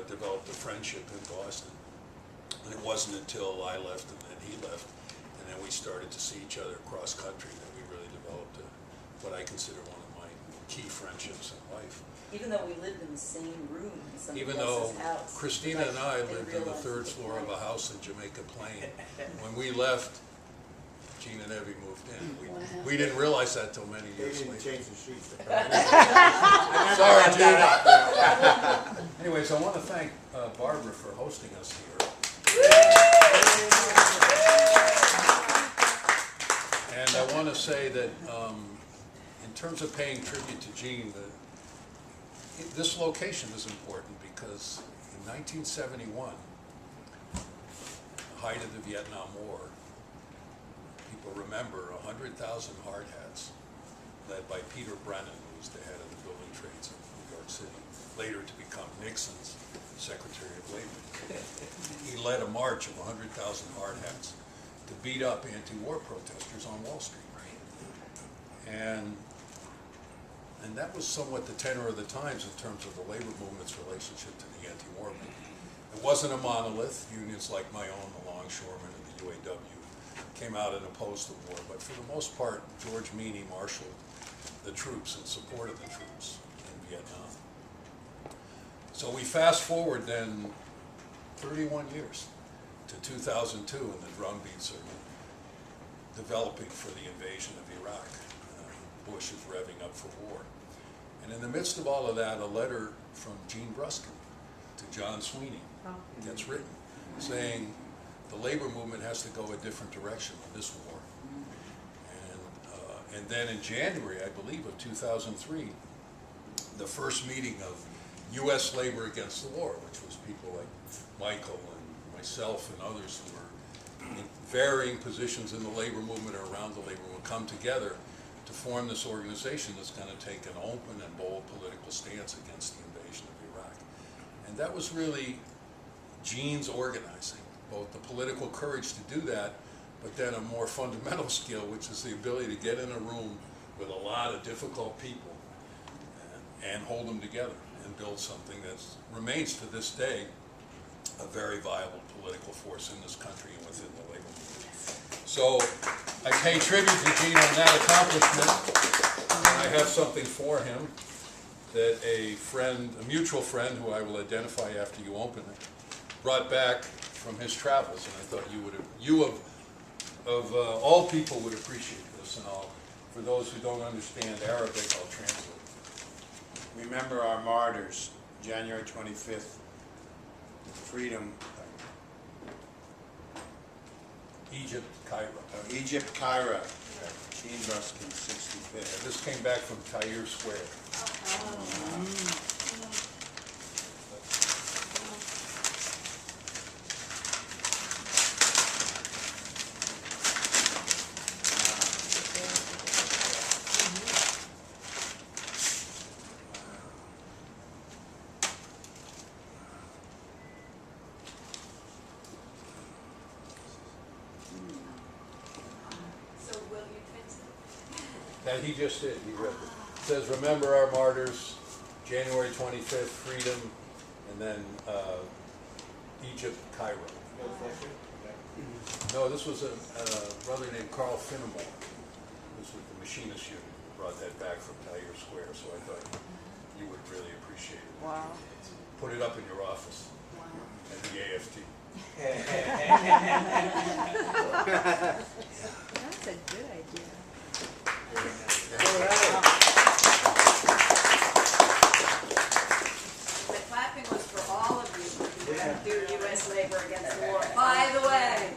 developed a friendship in Boston. And it wasn't until I left and then he left, and then we started to see each other cross country that we really developed what I consider one of my key friendships in life. Even though we lived in the same room in somebody Even though else's house. Christina and I lived in the third floor of a house in Jamaica Plain. When we left, Gene and Evie moved in. We didn't realize that till many years later. They didn't change the sheets. Sorry, Gene. Anyways, I want to thank Barbara for hosting us here. And I want to say that in terms of paying tribute to Gene, this location is important because in 1971, the height of the Vietnam War, people remember 100,000 hard hats led by Peter Brennan, who was the head of the building trades of New York City, later to become Nixon's Secretary of Labor. He led a march of 100,000 hard hats to beat up anti-war protesters on Wall Street. And that was somewhat the tenor of the times in terms of the labor movement's relationship to the anti-war movement. It wasn't a monolith. Unions like my own, the Longshoremen and the UAW, came out and opposed the war, but for the most part, George Meany marshaled the troops and supported the troops in Vietnam. So we fast forward then 31 years to 2002, and the drumbeats are developing for the invasion of Iraq. Bush is revving up for war. And in the midst of all of that, a letter from Gene Bruskin to John Sweeney gets written, saying the labor movement has to go a different direction in this war. And then in January, I believe, of 2003, the first meeting of U.S. labor against the war, which was people like Michael and myself and others who were in varying positions in the labor movement or around the labor movement, come together to form this organization that's going to take an open and bold political stance against the invasion of Iraq. And that was really Gene's organizing, both the political courage to do that, but then a more fundamental skill, which is the ability to get in a room with a lot of difficult people and hold them together and build something that remains to this day a very viable political force in this country and within the labor movement. So I pay tribute to Gene on that accomplishment, and I have something for him that a mutual friend, who I will identify after you open it, brought back from his travels, and I thought you of all people would appreciate this, and for those who don't understand Arabic, I'll translate. Remember our martyrs, January 25th, freedom. Egypt, Cairo. Egypt, Cairo. Gene Bruskin, 65th. And this came back from Tahrir Square. That he just did. He read it. It says, remember our martyrs, January 25th, freedom, and then Egypt, Cairo. No, this was a brother named Carl Finnemore. This was the machinist unit who brought that back from Tahrir Square, so I thought you would really appreciate it. Wow. Put it up in your office at the AFT. That's a good idea. The clapping was for all of you who did U.S. labor against the war. By the way,